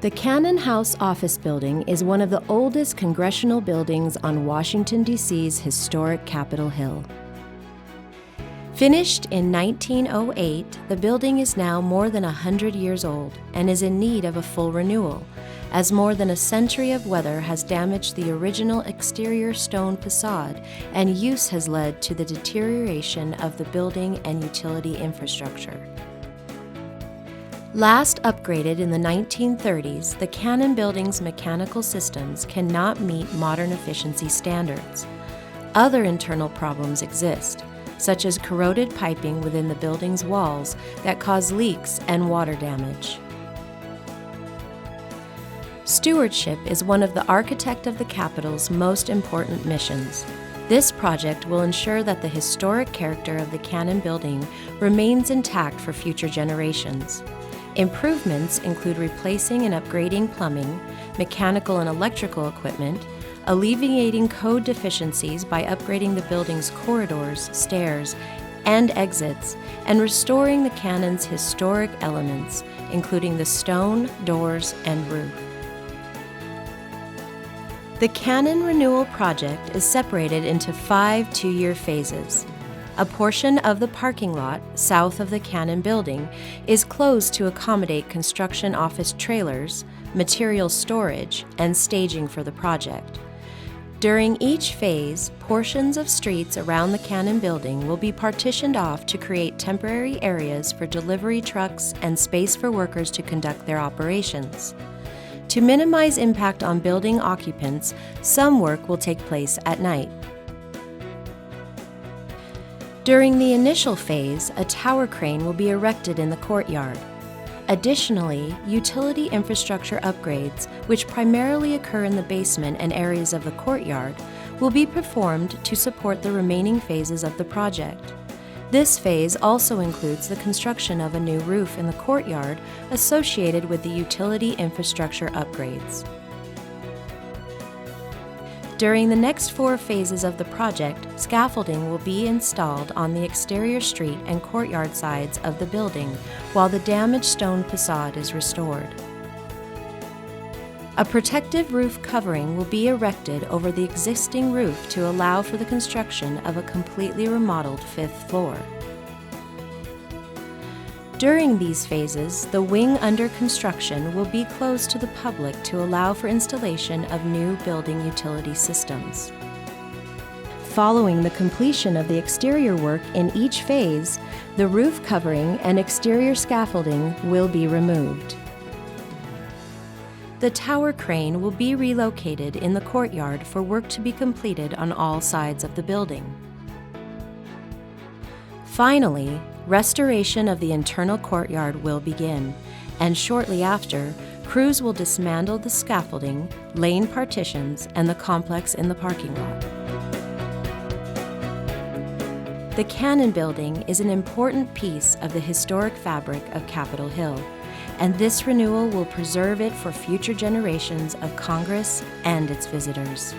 The Cannon House office building is one of the oldest congressional buildings on Washington, D.C.'s historic Capitol Hill. Finished in 1908, the building is now more than 100 years old and is in need of a full renewal, as more than a century of weather has damaged the original exterior stone facade and use has led to the deterioration of the building and utility infrastructure. Last upgraded in the 1930s, the Cannon building's mechanical systems cannot meet modern efficiency standards. Other internal problems exist, such as corroded piping within the building's walls that cause leaks and water damage. Stewardship is one of the architect of the Capitol's most important missions. This project will ensure that the historic character of the Cannon building remains intact for future generations. Improvements include replacing and upgrading plumbing, mechanical and electrical equipment, alleviating code deficiencies by upgrading the building's corridors, stairs, and exits, and restoring the Cannon's historic elements, including the stone, doors, and roof. The Cannon Renewal project is separated into 5 two-year phases. A portion of the parking lot south of the Cannon building is closed to accommodate construction office trailers, material storage, and staging for the project. During each phase, portions of streets around the Cannon building will be partitioned off to create temporary areas for delivery trucks and space for workers to conduct their operations. To minimize impact on building occupants, some work will take place at night. During the initial phase, a tower crane will be erected in the courtyard. Additionally, utility infrastructure upgrades, which primarily occur in the basement and areas of the courtyard, will be performed to support the remaining phases of the project. This phase also includes the construction of a new roof in the courtyard associated with the utility infrastructure upgrades. During the next 4 phases of the project, scaffolding will be installed on the exterior street and courtyard sides of the building while the damaged stone facade is restored. A protective roof covering will be erected over the existing roof to allow for the construction of a completely remodeled 5th floor. During these phases, the wing under construction will be closed to the public to allow for installation of new building utility systems. Following the completion of the exterior work in each phase, the roof covering and exterior scaffolding will be removed. The tower crane will be relocated in the courtyard for work to be completed on all sides of the building. Finally, restoration of the internal courtyard will begin, and shortly after, crews will dismantle the scaffolding, lane partitions, and the complex in the parking lot. The Cannon building is an important piece of the historic fabric of Capitol Hill, and this renewal will preserve it for future generations of Congress and its visitors.